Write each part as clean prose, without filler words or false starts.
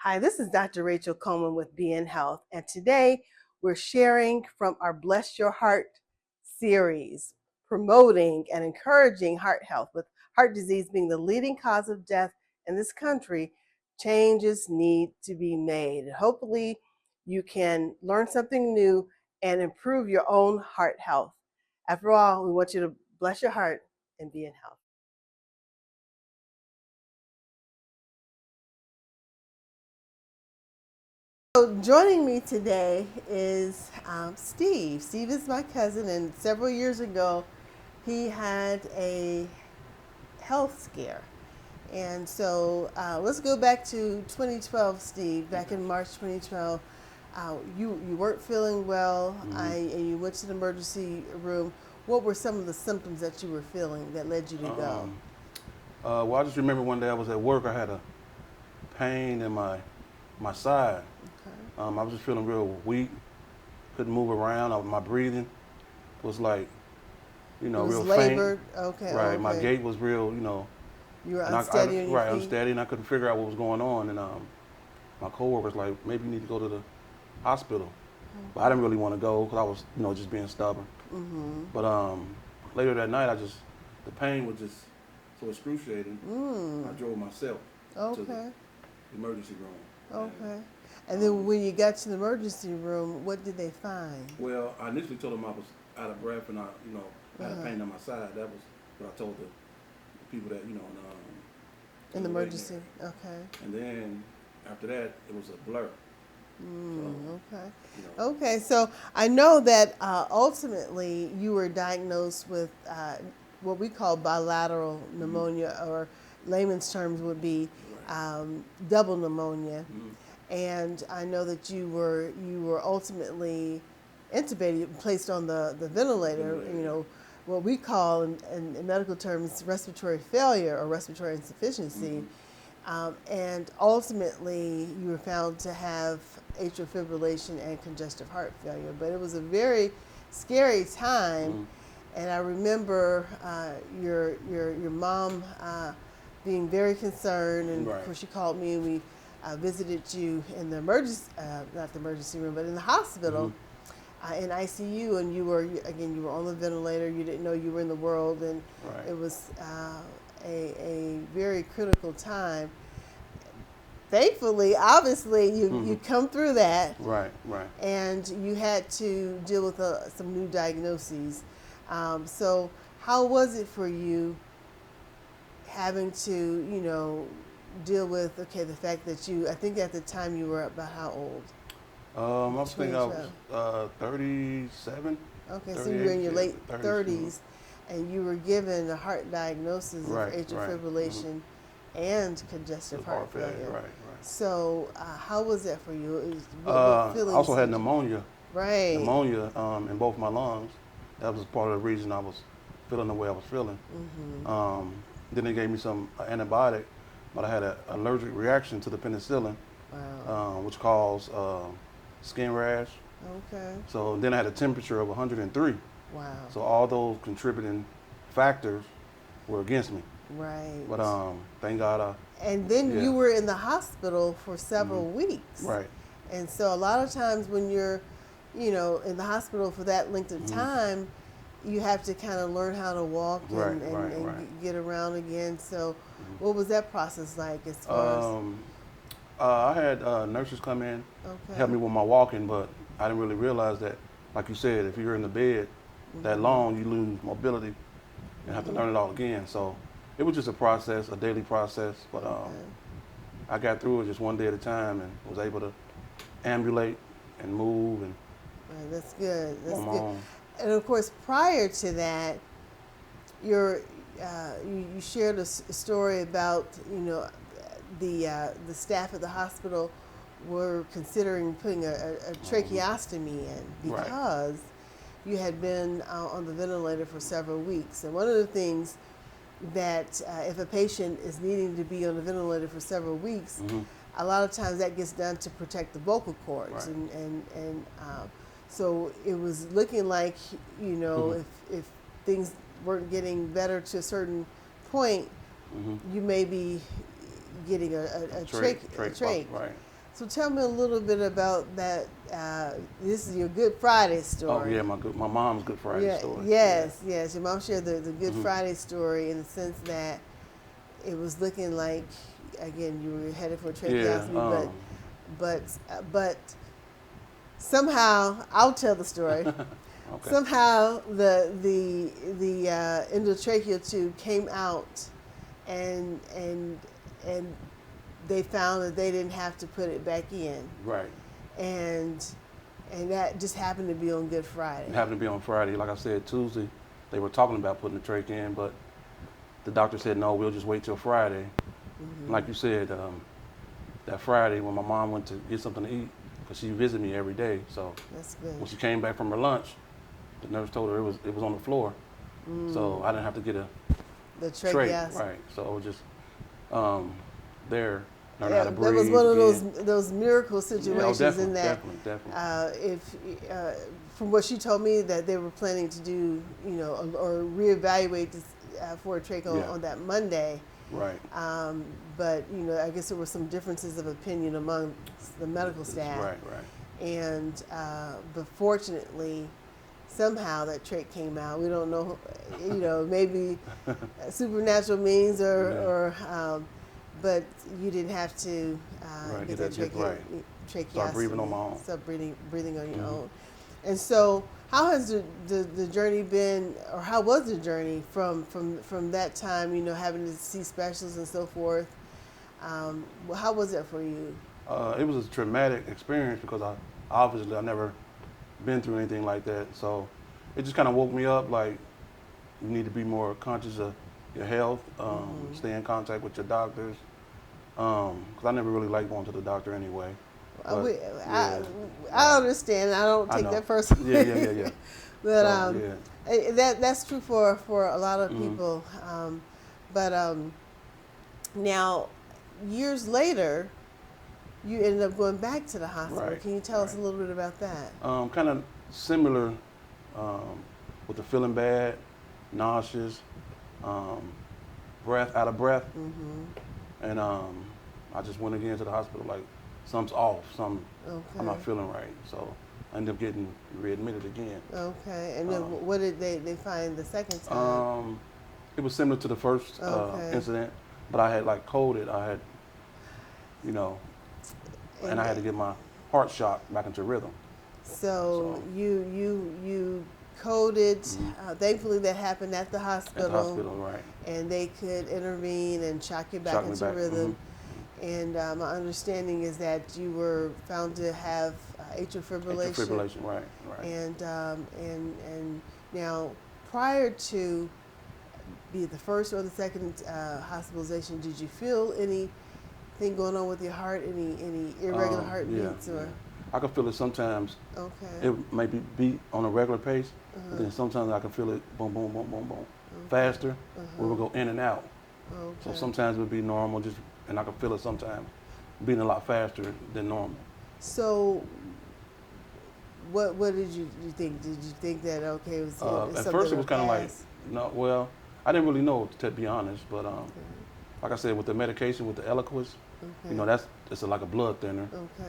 Hi, this is Dr. Rachael Coleman with Be in Health, and today we're sharing from our Bless Your Heart series, promoting and encouraging heart health. With heart disease being the leading cause of death in this country, changes need to be made. Hopefully, you can learn something new and improve your own heart health. After all, we want you to bless your heart and be in health. So joining me today is Steve. Steve is my cousin, and several years ago, he had a health scare. And so let's go back to 2012, Steve. Back in March 2012, you weren't feeling well, and you went to the emergency room. What were some of the symptoms that you were feeling that led you to go? Well, I just remember one day I was at work. I had a pain in my side. Okay. I was just feeling real weak. Couldn't move around. My breathing was like, It was real faint. labored. Okay. Right. My Okay. gait was real, You were and unsteady on your right, feet. unsteady, and I couldn't figure out what was going on. And my coworker was like, maybe you need to go to the hospital. But I didn't really want to go because I was, just being stubborn. Mm-hmm. But later that night, the pain was just so excruciating. I drove myself to the Okay. emergency room. Okay. And then when you got to the emergency room, what did they find? Well, I initially told them I was out of breath and I had a pain on my side. That was what I told the people that, In the were waiting emergency. there. Okay. And then after that, it was a blur. Okay. So, Okay. So I know that ultimately you were diagnosed with what we call bilateral pneumonia, or layman's terms would be double pneumonia. And I know that you were ultimately intubated, placed on the ventilator. What we call in medical terms respiratory failure or respiratory insufficiency. And ultimately, you were found to have atrial fibrillation and congestive heart failure. But it was a very scary time, and I remember your mom being very concerned, and of Right. course, she called me, and we visited you in the emergency, not the emergency room, but in the hospital. In ICU, and you were on the ventilator. You didn't know you were in the world, and Right. it was a very critical time. Thankfully, obviously, you come through that, Right. Right. and you had to deal with some new diagnoses. So, how was it for you having to, deal with the fact that I think at the time you were about how old? I was thinking I 2012. was 37. Okay, so you were 38, in your yeah, late 30s. 30s, and you were given a heart diagnosis of Right. atrial Right. fibrillation and congestive heart failure. Right. Right. So, how was that for you? What I feelings also had did you? pneumonia. Right. Pneumonia in both my lungs. That was part of the reason I was feeling the way I was feeling. Then they gave me some antibiotic, but I had an allergic reaction to the penicillin, Wow. which caused skin rash. Okay. So then I had a temperature of 103. Wow. So all those contributing factors were against me. Right. But thank God And then yeah. you were in the hospital for several weeks. Right. And so a lot of times when you're, in the hospital for that length of time, you have to kind of learn how to walk Right, and right, right. get around again. So what was that process like as far as? I had nurses come in, Okay. help me with my walking, but I didn't really realize that, like you said, if you're in the bed that long, you lose mobility and have to learn it all again. So it was just a process, a daily process. But Okay. I got through it just one day at a time and was able to ambulate and move and Right, that's good. That's on my good. own. And of course, prior to that, your you shared a story about the staff at the hospital were considering putting a tracheostomy in Right. because you had been on the ventilator for several weeks. And one of the things that if a patient is needing to be on the ventilator for several weeks, a lot of times that gets done to protect the vocal cords, Right. and so it was looking like if things weren't getting better to a certain point, you may be getting a trach. Right. So tell me a little bit about that. This is your Good Friday story. Oh yeah, my mom's Good Friday Yeah, story. yes. Your mom shared the Good Mhm. Friday story in the sense that it was looking like, again, you were headed for Yeah. tracheostomy, but somehow I'll tell the story. Okay. Somehow the endotracheal tube came out, and and they found that they didn't have to put it back in, Right. and that just happened to be on Good It Friday. happened to be on Friday. Like I said, Tuesday, they were talking about putting the trach in, but the doctor said no. We'll just wait till Friday. Like you said, that Friday when my mom went to get something to eat, because she visited me every day. So That's good. when she came back from her lunch, the nurse told her it was on the floor, so I didn't have to get a The tray. tracheostomy. Right. So it was just there, learning how Yeah, to that breathe. was one of again. those miracle Yeah, oh, situations definitely, in that definitely. if from what she told me that they were planning to do, or reevaluate this for a trach Yeah. on that Monday. Right. But I guess there were some differences of opinion among the medical staff. Right. Right. And but fortunately, somehow that trach came out. We don't know, maybe supernatural means or but you didn't have to Right, get get that that just right. tracheostomy. Start breathing on my own. Start breathing on your own. And so, how has the journey been, or how was the journey from that time? Having to see specialists and so forth. How was it for you? It was a traumatic experience because I never been through anything like that. So it just kind of woke me up. Like you need to be more conscious of your health. Stay in contact with your doctors. Because I never really liked going to the doctor anyway. But, I understand. I don't I take know. that personally. Yeah. But So, yeah. that's true for a lot of people. But now, years later, you ended up going back to the hospital. Right, Can you tell us a right. little bit about that? Kind of similar with the feeling bad, nauseous, out of breath. And I just went again to the hospital like something's off, I'm not feeling right. So I ended up getting readmitted again. Okay, and then what did they find the second time? It was similar to the first incident, but I had like coded. I had, and I had to get my heart shot back into rhythm. So you coded. Thankfully, that happened at the hospital. At the hospital, right. And they could intervene and shock you back into rhythm. And my understanding is that you were found to have atrial fibrillation. Atrial fibrillation, right. And now, prior to be it the first or the second hospitalization, did you feel anything going on with your heart? Any irregular heartbeats or? I can feel it sometimes. Okay. It may be beat on a regular pace, but then sometimes I can feel it boom, boom, boom, boom, boom, faster. We will go in and out. Okay. So sometimes it would be normal, and I can feel it sometimes beating a lot faster than normal. So, what did you think? Did you think that it was? At first, it was kind of like, well, I didn't really know, to be honest. But like I said, with the medication, with the Eliquis, it's like a blood thinner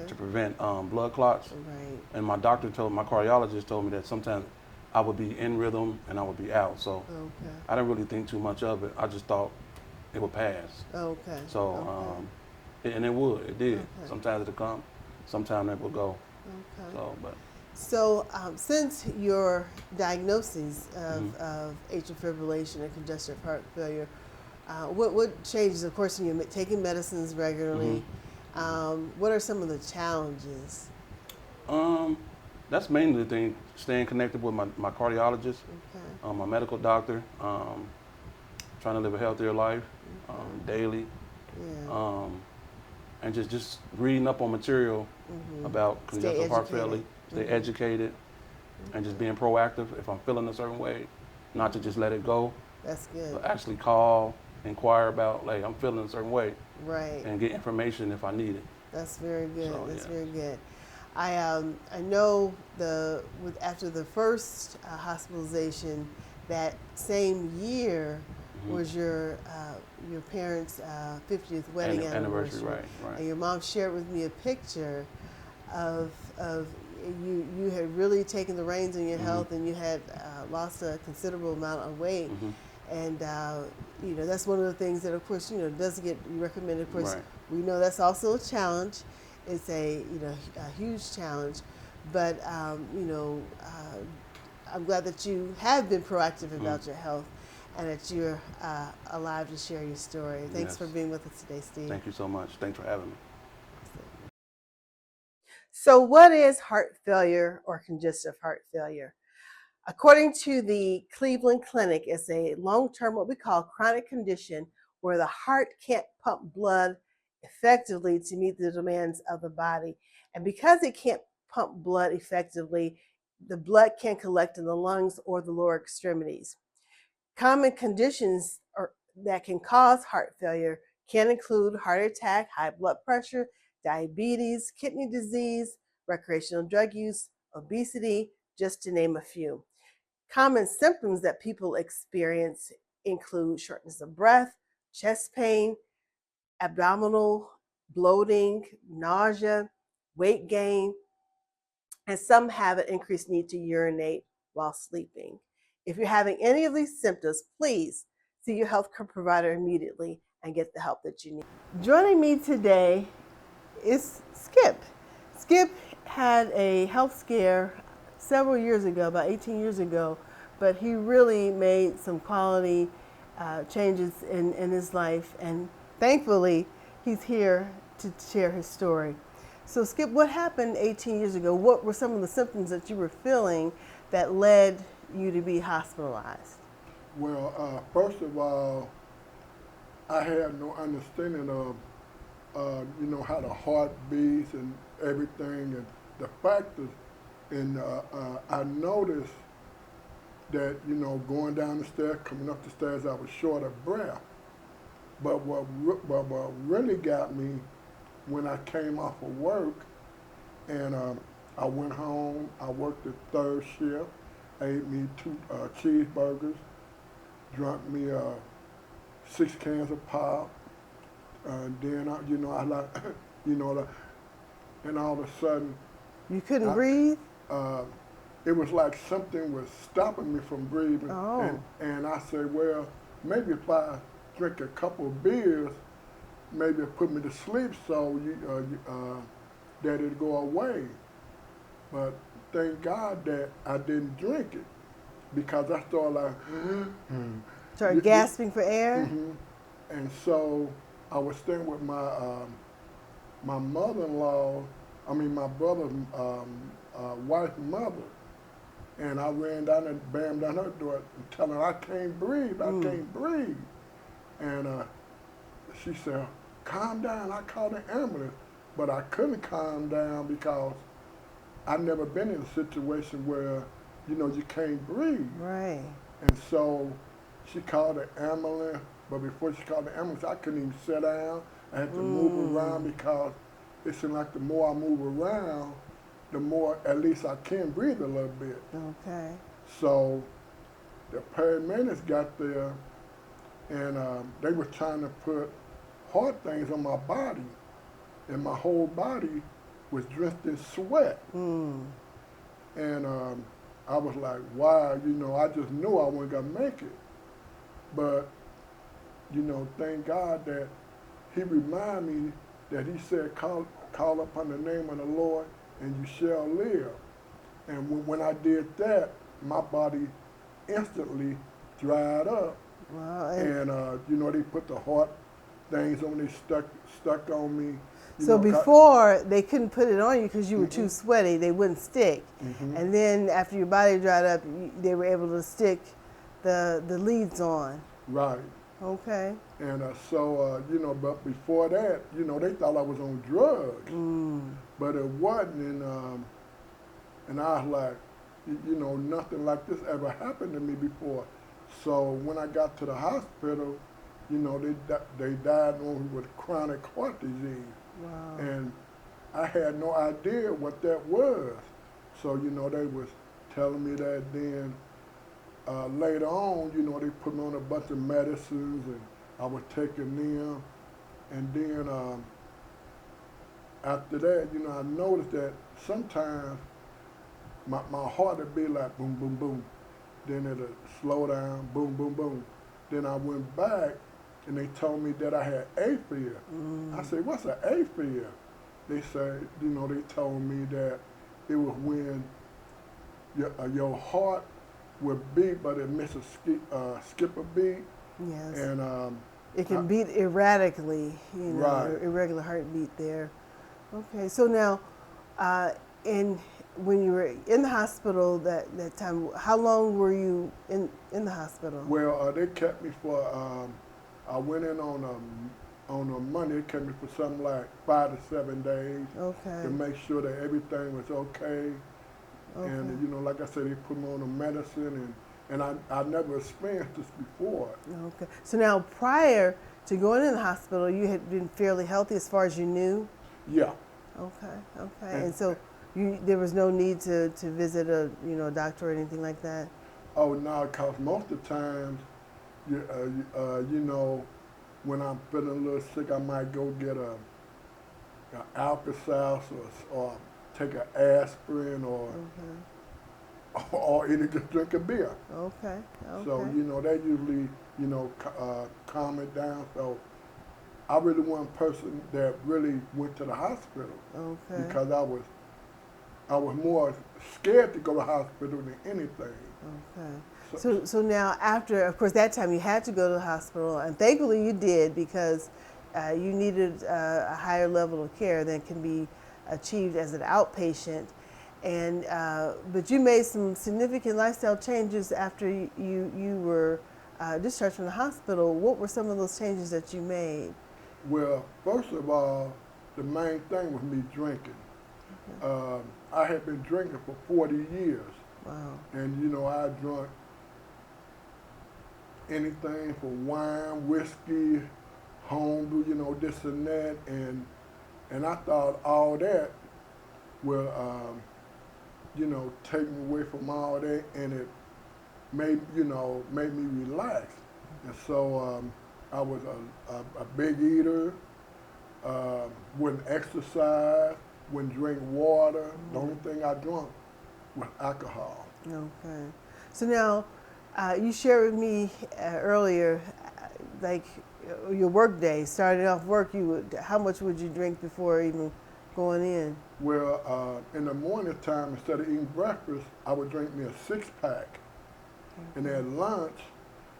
to prevent blood clots. Right. And my cardiologist told me that sometimes I would be in rhythm and I would be out. So I didn't really think too much of it. I just thought it would pass. Okay. So, and it did. Okay. Sometimes it'll come, sometimes it will go. Okay. So, since your diagnosis of atrial fibrillation and congestive heart failure, what changes? Of course, you're taking medicines regularly. What are some of the challenges? That's mainly the thing, staying connected with my cardiologist, my medical doctor, trying to live a healthier life daily, and just reading up on material about congestive heart failure, stay educated, and just being proactive if I'm feeling a certain way, not to just let it go. That's good. But actually call, inquire about, like, I'm feeling a certain way, right, and get information if I need it. That's very good. So, That's very good. I know after the first hospitalization, that same year, was your parents' 50th wedding Anniversary, anniversary, right. and your mom shared with me a picture of you had really taken the reins in your health, and you had lost a considerable amount of weight, and that's one of the things that, of course, doesn't get recommended. Of course, Right. we know that's also a challenge. It's a a huge challenge, but I'm glad that you have been proactive about your health, and that you're alive to share your story. Thanks Yes. for being with us today, Steve. Thank you so much. Thanks for having me. So, what is heart failure or congestive heart failure? According to the Cleveland Clinic, it's a long-term, what we call chronic condition, where the heart can't pump blood effectively to meet the demands of the body. And because it can't pump blood effectively, the blood can't collect in the lungs or the lower extremities. Common conditions that can cause heart failure can include heart attack, high blood pressure, diabetes, kidney disease, recreational drug use, obesity, just to name a few. Common symptoms that people experience include shortness of breath, chest pain, abdominal bloating, nausea, weight gain, and some have an increased need to urinate while sleeping. If you're having any of these symptoms, please see your health care provider immediately and get the help that you need. Joining me today is Skip. Skip had a health scare several years ago, about 18 years ago, but he really made some quality changes in his life, and thankfully he's here to share his story. So Skip, what happened 18 years ago? What were some of the symptoms that you were feeling that led you to be hospitalized? Well, first of all, I had no understanding of, how the heart beats and everything and the factors. And I noticed that, going down the stairs, coming up the stairs, I was short of breath. But what really got me when I came off of work and I went home, I worked the third shift, ate me two cheeseburgers, drank me 6 cans of pop, then I like, the, and all of a sudden, You couldn't I, breathe? uh, it was like something was stopping me from breathing, Oh. and I said, well, maybe if I drink a couple of beers, maybe it put me to sleep, so that it'd go away. But thank God that I didn't drink it because I started like, Started gasping for air? hmm and so I was staying with my mother-in-law, my brother's wife's mother, and I ran down and bammed down her door and telling her I can't breathe, I can't breathe, and she said, calm down. I called the ambulance, but I couldn't calm down because I've never been in a situation where you can't breathe, Right. and so she called the ambulance, but before she called the ambulance, I couldn't even sit down. I had to move around because it seemed like the more I move around, the more at least I can breathe a little bit. Okay. So the paramedics got there and they were trying to put hard things on my body, and my whole body was drenched in sweat. And I was like, wow, I just knew I wasn't gonna make it. But thank God that He reminded me that He said, call upon the name of the Lord and you shall live. And when I did that, my body instantly dried up. Wow. And they put the heart things on me, stuck on me. So before they couldn't put it on you because you were too sweaty, they wouldn't stick. Mhm. And then after your body dried up, they were able to stick the leads on. Right. Okay. And but before that, they thought I was on drugs, but it wasn't. And I was like, nothing like this ever happened to me before. So when I got to the hospital, they diagnosed me with chronic heart disease. Wow. And I had no idea what that was. So, they was telling me that then. later on, you know, they put me on a bunch of medicines, and I was taking them. And then after that, you know, I noticed that sometimes my heart would be like boom, boom, boom. Then it'll slow down, boom, boom, boom. Then I went back, and they told me that I had AFib. I said, what's an AFib? They said, you know, they told me that it was when your heart would beat, but it missed skip a beat. Yes. And it can beat erratically, you know, Right. irregular heartbeat there. Okay, so now, when you were in the hospital that time, how long were you in the hospital? well, they kept me for. I went in on a Monday. They kept me for something like 5 to 7 days Okay. to make sure that everything was okay. Okay. And you know, like I said, they put me on the medicine, and I never experienced this before. Okay. So now, prior to going in the hospital, you had been fairly healthy as far as you knew? Yeah. Okay. Okay. And so there was no need to visit a doctor or anything like that? Oh no, cause most of the times, you know, when I'm feeling a little sick, I might go get a Alka-Seltzer or take an aspirin or Okay. or either just drink a beer. Okay. Okay. So you know that usually calm it down. So I really wasn't a person that really went to the hospital Okay. because I was more scared to go to the hospital than anything. Okay. So now, after, of course, that time you had to go to the hospital, and thankfully you did, because you needed a higher level of care than can be achieved as an outpatient. And but you made some significant lifestyle changes after you were discharged from the hospital. What were some of those changes that you made? Well, first of all, the main thing was me drinking. I had been drinking for 40 years. Wow. And you know, I drunk anything from wine, whiskey, homebrew, you know, this and that, and I thought all that will, take me away from all that, and it made me relax. And so I was a big eater, wouldn't exercise, wouldn't drink water. The only thing I drank was alcohol. Okay. So now, you shared with me earlier, like your work day. Starting off work, how much would you drink before even going in? Well, in the morning time, instead of eating breakfast, I would drink me a 6-pack. And at lunch,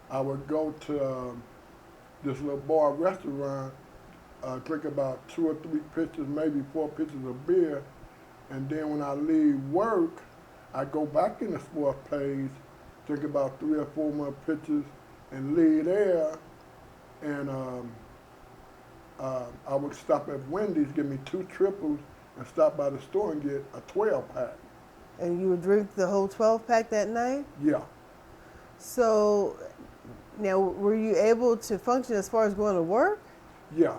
I would go to this little bar restaurant, drink about 2 or 3 pitchers, maybe 4 pitchers of beer. And then when I leave work, I go back in the sports page, drink about 3 or 4 more pitchers, and leave there. And I would stop at Wendy's, get me 2 triples, and stop by the store and get a 12-pack. And you would drink the whole 12-pack that night? Yeah. So now, were you able to function as far as going to work? Yeah.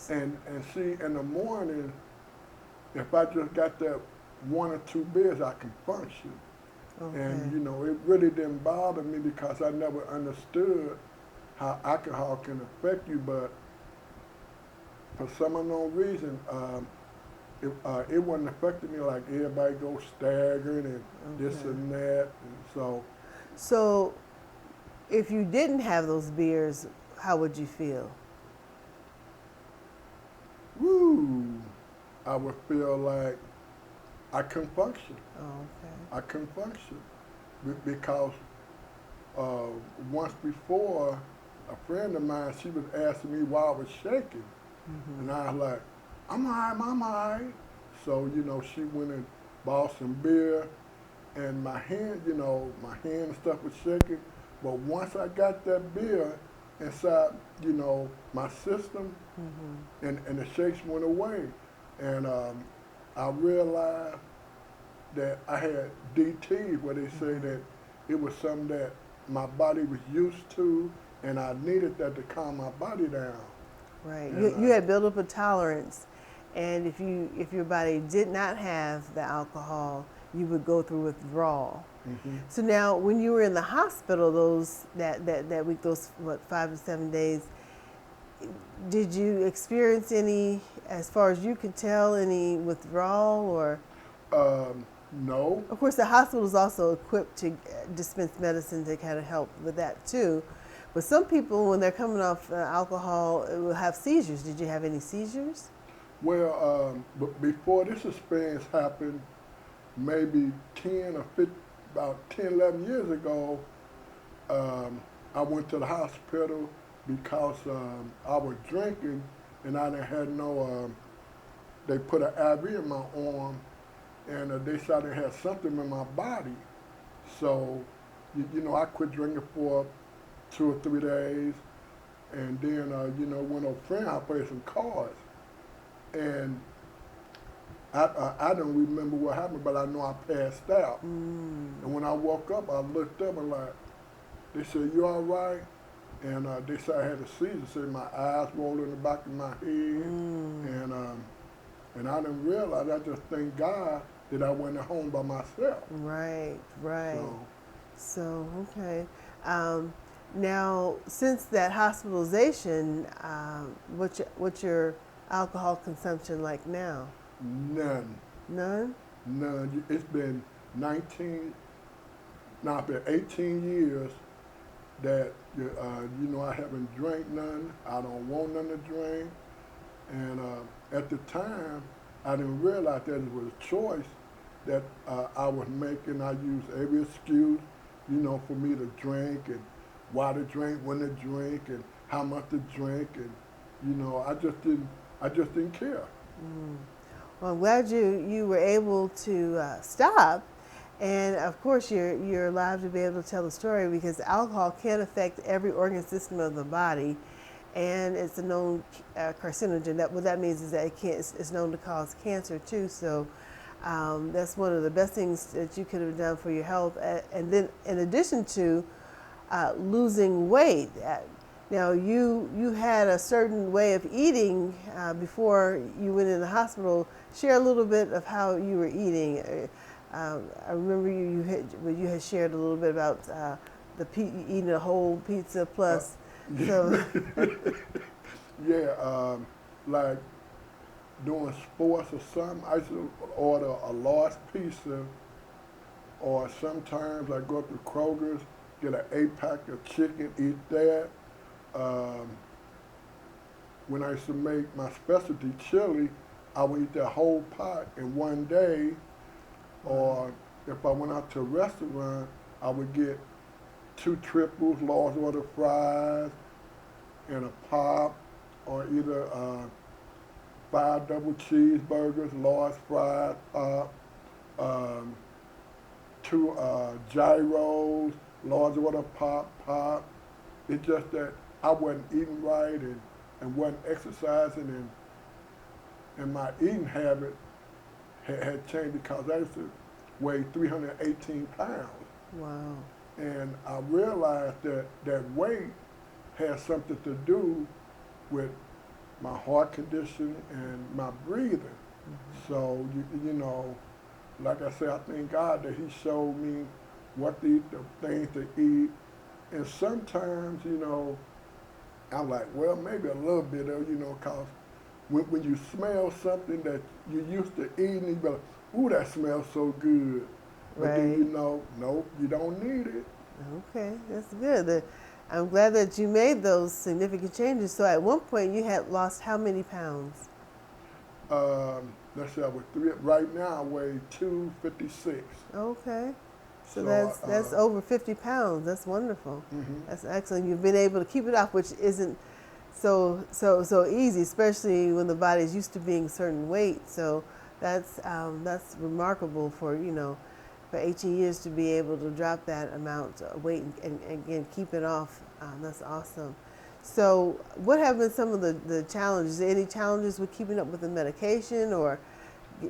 And see, in the morning, if I just got that 1 or 2 beers, I can function. Okay. And you know, it really didn't bother me because I never understood how alcohol can affect you. But for some unknown reason, it wasn't affecting me like everybody goes staggering and this and that. And So if you didn't have those beers, how would you feel? woo, I would feel like I couldn't function. Oh, okay. I couldn't function because once before, a friend of mine, she was asking me why I was shaking. And I was like, I'm all right. So, you know, she went and bought some beer, and my hand and stuff was shaking. But once I got that beer inside, you know, my system, and the shakes went away. And I realized that I had DT, where they say that it was something that my body was used to, and I needed that to calm my body down. Right. And, You had built up a tolerance, and if your body did not have the alcohol, you would go through withdrawal. Mm-hmm. So now, when you were in the hospital, that week, those what 5 to 7 days, did you experience any, as far as you could tell, any withdrawal or? No. Of course, the hospital is also equipped to dispense medicine to kind of help with that too. But some people, when they're coming off alcohol, will have seizures. Did you have any seizures? Well, but before this experience happened, maybe 10 or 15, about 10, 11 years ago, I went to the hospital because I was drinking and I didn't had no, they put an IV in my arm and they said I had something in my body. So, I quit drinking for 2 or 3 days and then, went over friend house, played some cards. And I don't remember what happened, but I know I passed out. And when I woke up, I looked up and like, they said, "You all right?" And they said I had a seizure. Said my eyes rolled in the back of my head, and I didn't realize. I just thank God that I went home by myself. Right, right. So, Okay. Now, since that hospitalization, what's your alcohol consumption like now? none, None? none. It's been 19, now it's been 18 years that I haven't drank none. I don't want none to drink. And at the time, I didn't realize that it was a choice that I was making. I used every excuse, for me to drink and why to drink, when to drink, and how much to drink, and I just didn't care. Well, I'm glad you were able to stop, and of course you're alive to be able to tell the story because alcohol can affect every organ system of the body, and it's a known carcinogen. What that means is that it's known to cause cancer too. So that's one of the best things that you could have done for your health, and then in addition to losing weight. Now, you had a certain way of eating before you went in the hospital. Share a little bit of how you were eating. I remember you had shared a little bit about eating a whole pizza plus. So Yeah, like doing sports or something, I used to order a large pizza, or sometimes I go up to Kroger's, get an 8-pack of chicken, eat that. Um, when I used to make my specialty chili, I would eat that whole pot in one day. Or if I went out to a restaurant, I would get 2 triples, large order fries, and a pop, or either 5 double cheeseburgers, large fries, pop, 2 gyros, large order pop. It's just that I wasn't eating right and wasn't exercising, and my eating habit had changed because I used to weigh 318 pounds. wow. And I realized that weight has something to do with my heart condition and my breathing. So, like I said, I thank God that He showed me what to eat, the things to eat. And sometimes, I'm like, well, maybe a little bit of, because when you smell something that you used to eating, you be like, ooh, that smells so good. But Right. then nope, you don't need it. Okay, that's good. I'm glad that you made those significant changes. So at one point you had lost how many pounds? Let's say I was right now I weigh 256. Okay. So So, that's over 50 pounds. That's wonderful. Mhm. That's excellent. You've been able to keep it off, which isn't so easy, especially when the body's used to being a certain weight. So that's remarkable for for 18 years to be able to drop that amount of weight and again keep it off. That's awesome. So what have been some of the challenges? Any challenges with keeping up with the medication or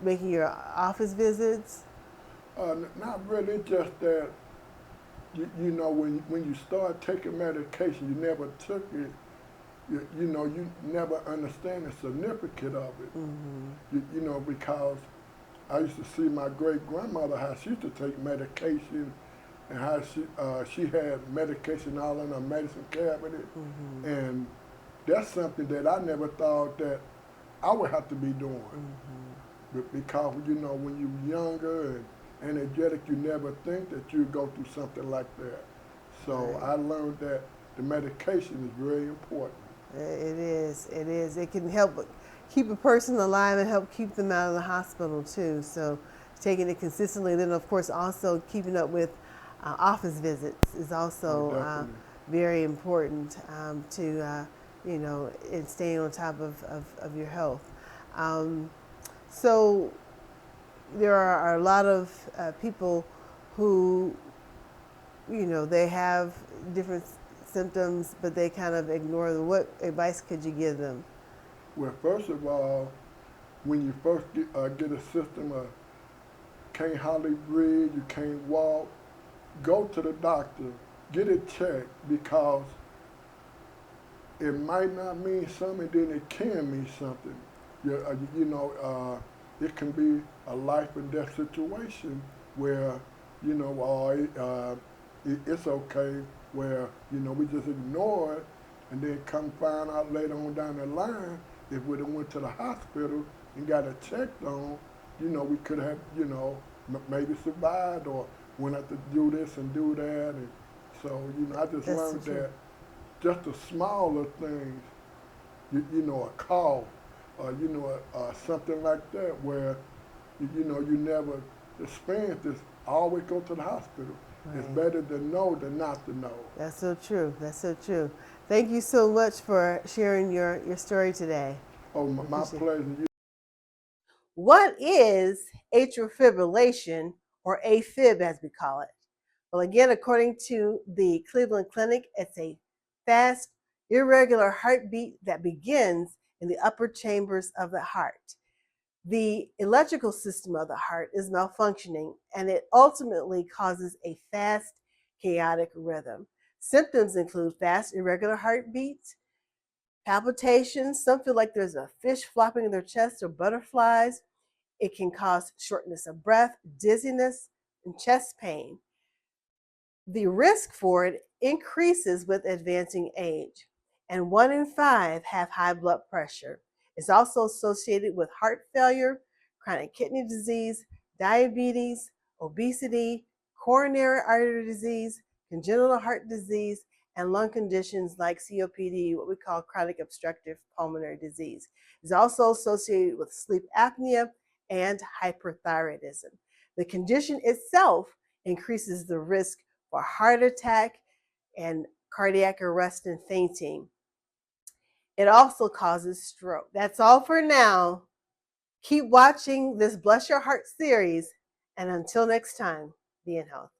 making your office visits? Not really, just that when you start taking medication, you never took it. You never understand the significance of it. Because I used to see my great grandmother how she used to take medication and how she had medication all in her medicine cabinet, Mm-hmm. and that's something that I never thought that I would have to be doing. Because you know when you're younger and energetic, you never think that you go through something like that. So Right. I learned that the medication is very important. It is. It is. It can help keep a person alive and help keep them out of the hospital too. So taking it consistently, then of course also keeping up with office visits is Oh, also definitely. very important to in staying on top of your health. Um, so there are a lot of people who they have different symptoms, but they kind of ignore them. What advice could you give them? Well, first of all, when you first get a system of can't hardly breathe, you can't walk, go to the doctor, get it checked because it might not mean something, then it can mean something. It can be a life and death situation where, it's okay, where, we just ignore it and then come find out later on down the line, if we'd have went to the hospital and got it checked on, we could have, maybe survived or went out to do this and do that. And so, I just That's the learned truth. that just the smaller things, a cough, something like that, where you never experience this. Always go to the hospital. It's Right. better to know than not to know. That's so true. That's so true. Thank you so much for sharing your story today. Oh, I my appreciate it. pleasure. What is atrial fibrillation, or AFib as we call it? Well, again, according to the Cleveland Clinic, it's a fast, irregular heartbeat that begins in the upper chambers of the heart. The electrical system of the heart is malfunctioning, and it ultimately causes a fast, chaotic rhythm. Symptoms include fast, irregular heartbeats, palpitations. Some feel like there's a fish flopping in their chest or butterflies. It can cause shortness of breath, dizziness, and chest pain. The risk for it increases with advancing age, and 1 in 5 have high blood pressure. It's also associated with heart failure, chronic kidney disease, diabetes, obesity, coronary artery disease, congenital heart disease, and lung conditions like COPD, what we call chronic obstructive pulmonary disease. It's also associated with sleep apnea and hyperthyroidism. The condition itself increases the risk for heart attack and cardiac arrest and fainting. It also causes stroke. That's all for now. Keep watching this Bless Your Heart series, and until next time, be in health.